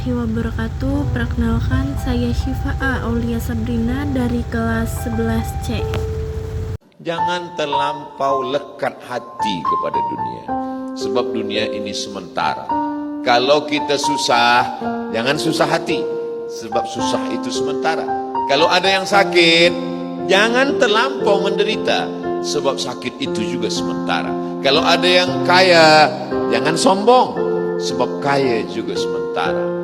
warahmatullahi wabarakatuh. Perkenalkan, saya Syifa Aulia Sabrina dari kelas 11C. Jangan terlampau lekat hati kepada dunia, sebab dunia ini sementara. Kalau kita susah, jangan susah hati, sebab susah itu sementara. Kalau ada yang sakit, jangan terlampau menderita, sebab sakit itu juga sementara. Kalau ada yang kaya, jangan sombong, sebab kaya juga sementara.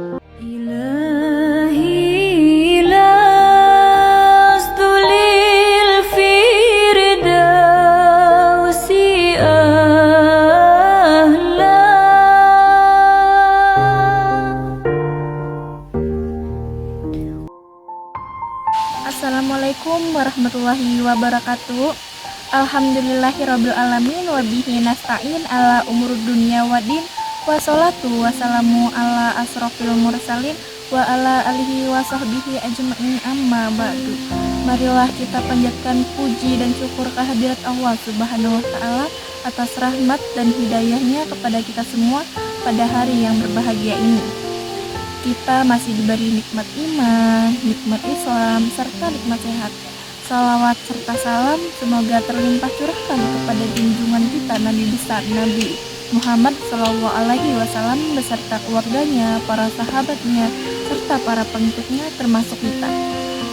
Assalamualaikum warahmatullahi wabarakatuh. Alhamdulillahirabbil alamin wa bihi nasta'in ala umur dunya waddin. Wassalatu wassalamu ala asrofil mursalin wa ala alihi wa sahbihi ajma'in amma ba'du. Marilah kita panjatkan puji dan syukur kehadirat Allah Subhanahu wa taala atas rahmat dan hidayahnya kepada kita semua pada hari yang berbahagia ini. Kita masih diberi nikmat iman, nikmat Islam, serta nikmat sehat. Salawat serta salam semoga terlimpah curahkan kepada junjungan kita Nabi besar Nabi Muhammad SAW beserta keluarganya, para sahabatnya, serta para pengikutnya termasuk kita.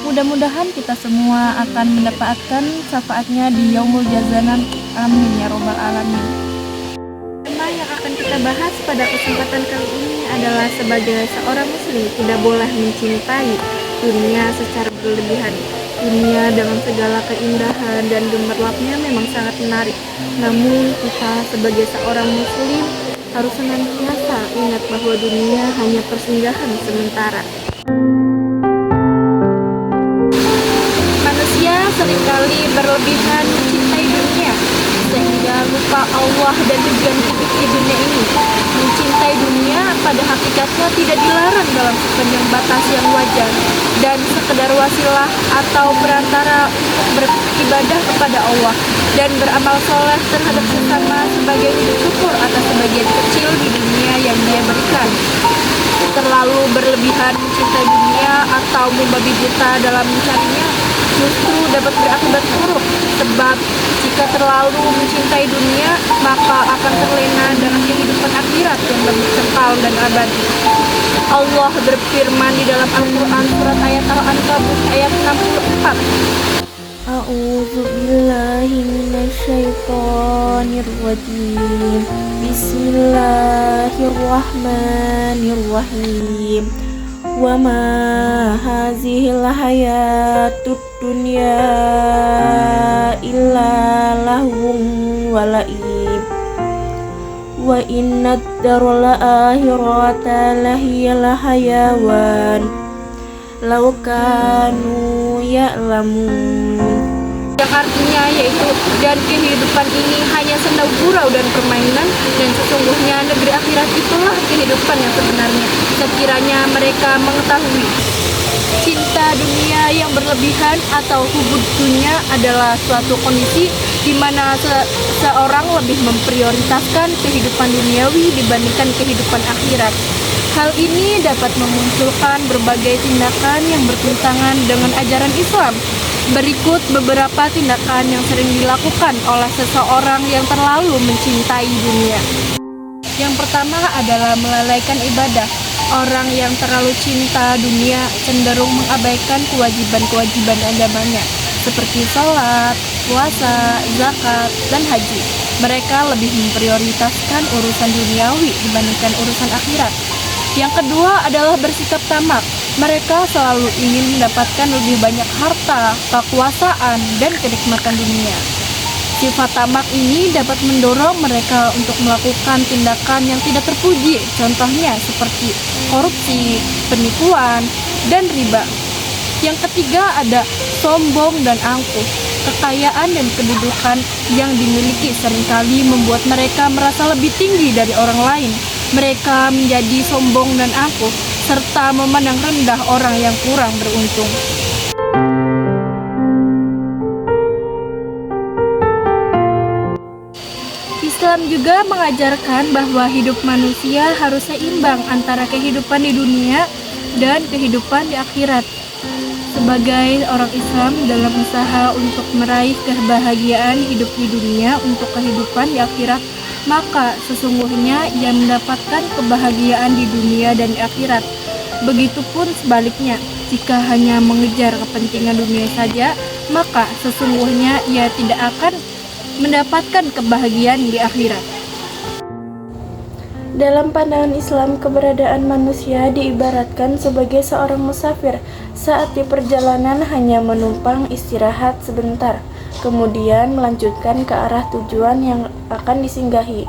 Mudah-mudahan kita semua akan mendapatkan syafaatnya di Yaumul Jazanan. Amin ya robbal alamin. Tema yang akan kita bahas pada kesempatan kali ini adalah sebagai seorang muslim tidak boleh mencintai dunia secara berlebihan. Dunia dengan segala keindahan dan gemerlapnya memang sangat menarik. Namun kita sebagai seorang muslim harus senantiasa ingat bahwa dunia hanya persinggahan sementara. Manusia seringkali berlebihan mencintai dunia sehingga lupa Allah dan tujuan hidup di dunia ini. Mencintai dunia pada hakikatnya tidak dilarang dalam sepanjang batas yang wajar dan sekedar wasilah atau perantara untuk beribadah kepada Allah dan beramal soleh terhadap sesama sebagai wujud syukur atas sebagian kecil di dunia yang Dia berikan. Terlalu berlebihan mencintai dunia atau membabi buta dalam mencarinya justru dapat berakibat buruk, sebab jika terlalu mencintai dunia maka akan terlena dengan kehidupan akhirat yang lebih kekal dan abadi. Allah berfirman di dalam Al-Quran surat ayat Al-Ankabut ayat 64. A'udzu billahi minasyaitonir rajim. Bismillahirrahmanirrahim. Wa ma hazihil hayatud dunya illa lahwun wa la'ib wa innad darul akhirata lahiyal hayawan law kanu ya'lamun, yang artinya yaitu dan kehidupan ini hanya senda gurau dan permainan, dan sesungguhnya negeri akhirat itulah kehidupan yang sebenarnya sekiranya mereka mengetahui. Cinta dunia yang berlebihan atau hubud dunia adalah suatu kondisi di mana seorang lebih memprioritaskan kehidupan duniawi dibandingkan kehidupan akhirat. Hal ini dapat memunculkan berbagai tindakan yang bertentangan dengan ajaran Islam. Berikut beberapa tindakan yang sering dilakukan oleh seseorang yang terlalu mencintai dunia. Yang pertama adalah melalaikan ibadah. Orang yang terlalu cinta dunia cenderung mengabaikan kewajiban-kewajiban agamanya seperti sholat, puasa, zakat, dan haji. Mereka lebih memprioritaskan urusan duniawi dibandingkan urusan akhirat. Yang kedua adalah bersikap tamak. Mereka selalu ingin mendapatkan lebih banyak harta, kekuasaan, dan kenikmatan dunia. Sifat tamak ini dapat mendorong mereka untuk melakukan tindakan yang tidak terpuji, contohnya seperti korupsi, penipuan, dan riba. Yang ketiga ada sombong dan angkuh. Kekayaan dan kedudukan yang dimiliki seringkali membuat mereka merasa lebih tinggi dari orang lain. Mereka menjadi sombong dan angkuh, serta memandang rendah orang yang kurang beruntung. Islam juga mengajarkan bahwa hidup manusia harus seimbang antara kehidupan di dunia dan kehidupan di akhirat. Sebagai orang Islam dalam usaha untuk meraih kebahagiaan hidup di dunia untuk kehidupan di akhirat, maka sesungguhnya ia mendapatkan kebahagiaan di dunia dan di akhirat. Begitupun sebaliknya, jika hanya mengejar kepentingan dunia saja, maka sesungguhnya ia tidak akan mendapatkan kebahagiaan di akhirat. Dalam pandangan Islam, keberadaan manusia diibaratkan sebagai seorang musafir saat di perjalanan hanya menumpang istirahat sebentar, kemudian melanjutkan ke arah tujuan yang akan disinggahi.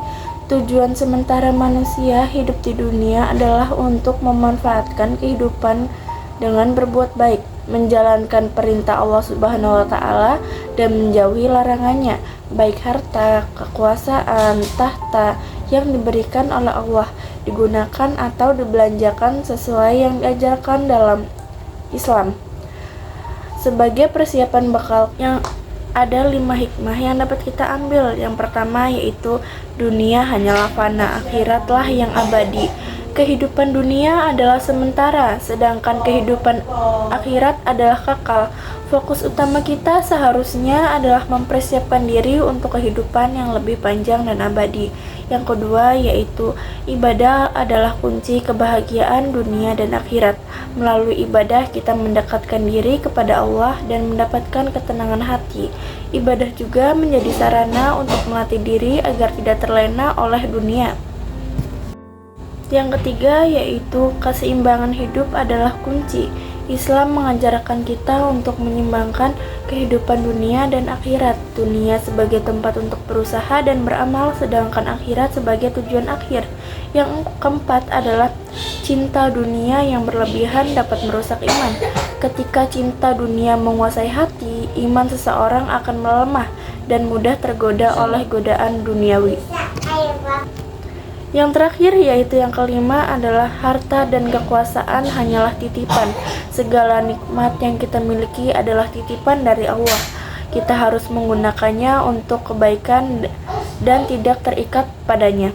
Tujuan sementara manusia hidup di dunia adalah untuk memanfaatkan kehidupan dengan berbuat baik, menjalankan perintah Allah Subhanahu wa Ta'ala, dan menjauhi larangannya, baik harta, kekuasaan, tahta yang diberikan oleh Allah digunakan atau dibelanjakan sesuai yang diajarkan dalam Islam. Sebagai persiapan bekal yang ada 5 hikmah yang dapat kita ambil. Yang pertama yaitu dunia hanyalah fana, akhiratlah yang abadi. Kehidupan dunia adalah sementara, sedangkan kehidupan akhirat adalah kekal. Fokus utama kita seharusnya adalah mempersiapkan diri untuk kehidupan yang lebih panjang dan abadi. Yang kedua yaitu ibadah adalah kunci kebahagiaan dunia dan akhirat. Melalui ibadah kita mendekatkan diri kepada Allah dan mendapatkan ketenangan hati. Ibadah juga menjadi sarana untuk melatih diri agar tidak terlena oleh dunia. Yang ketiga yaitu keseimbangan hidup adalah kunci. Islam mengajarkan kita untuk menyeimbangkan kehidupan dunia dan akhirat. Dunia sebagai tempat untuk berusaha dan beramal, sedangkan akhirat sebagai tujuan akhir. Yang keempat adalah cinta dunia yang berlebihan dapat merusak iman. Ketika cinta dunia menguasai hati, iman seseorang akan melemah dan mudah tergoda oleh godaan duniawi. Yang terakhir yaitu yang kelima adalah harta dan kekuasaan hanyalah titipan. Segala nikmat yang kita miliki adalah titipan dari Allah. Kita harus menggunakannya untuk kebaikan dan tidak terikat padanya.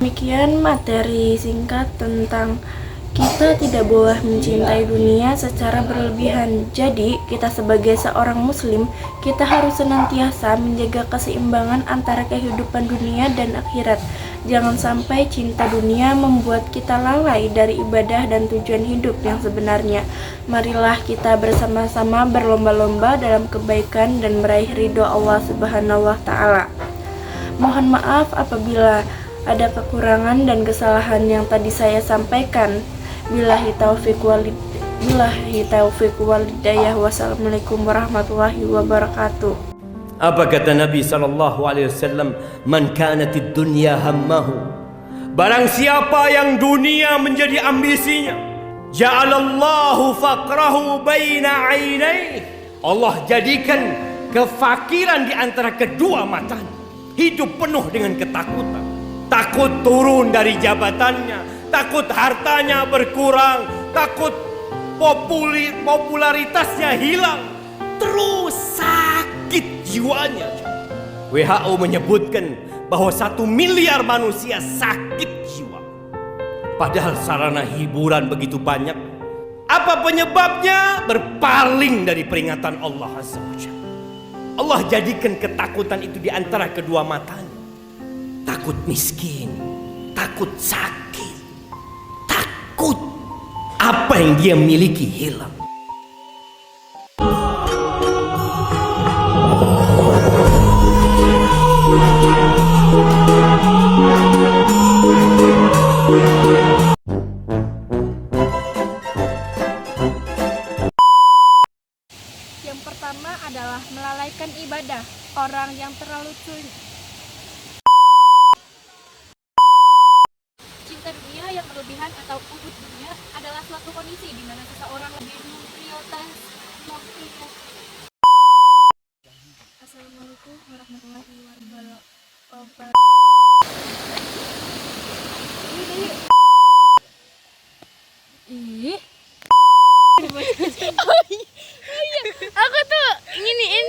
Demikian materi singkat tentang kita tidak boleh mencintai dunia secara berlebihan. Jadi, kita sebagai seorang muslim, kita harus senantiasa menjaga keseimbangan antara kehidupan dunia dan akhirat. Jangan sampai cinta dunia membuat kita lalai dari ibadah dan tujuan hidup yang sebenarnya. Marilah kita bersama-sama berlomba-lomba dalam kebaikan dan meraih ridho Allah Subhanahu wa Ta'ala. Mohon maaf apabila ada kekurangan dan kesalahan yang tadi saya sampaikan. Billahi taufiq walhidayah. Wassalamualaikum warahmatullahi wabarakatuh. Apa kata Nabi SAW? Man kanatid dunya hammahu, barang siapa yang dunia menjadi ambisinya, ja'alallahu faqrahu baina ainaihi, Allah jadikan kefakiran di antara kedua matanya. Hidup penuh dengan ketakutan, takut turun dari jabatannya, takut hartanya berkurang, takut popularitasnya hilang, terus sakit jiwanya. WHO menyebutkan bahwa 1 miliar manusia sakit jiwa. Padahal sarana hiburan begitu banyak. Apa penyebabnya? Berpaling dari peringatan Allah Azza wa Jalla. Allah jadikan ketakutan itu di antara kedua matanya. Takut miskin, takut sakit, takut apa yang dia miliki hilang. Yang pertama adalah melalaikan ibadah. Orang yang terlalu cinta dunia yang berlebihan atau ubud dunia adalah suatu kondisi di mana seseorang lebih memprioritaskan. Assalamualaikum warahmatullahi wabarakatuh. Ih. Aku tuh nginiin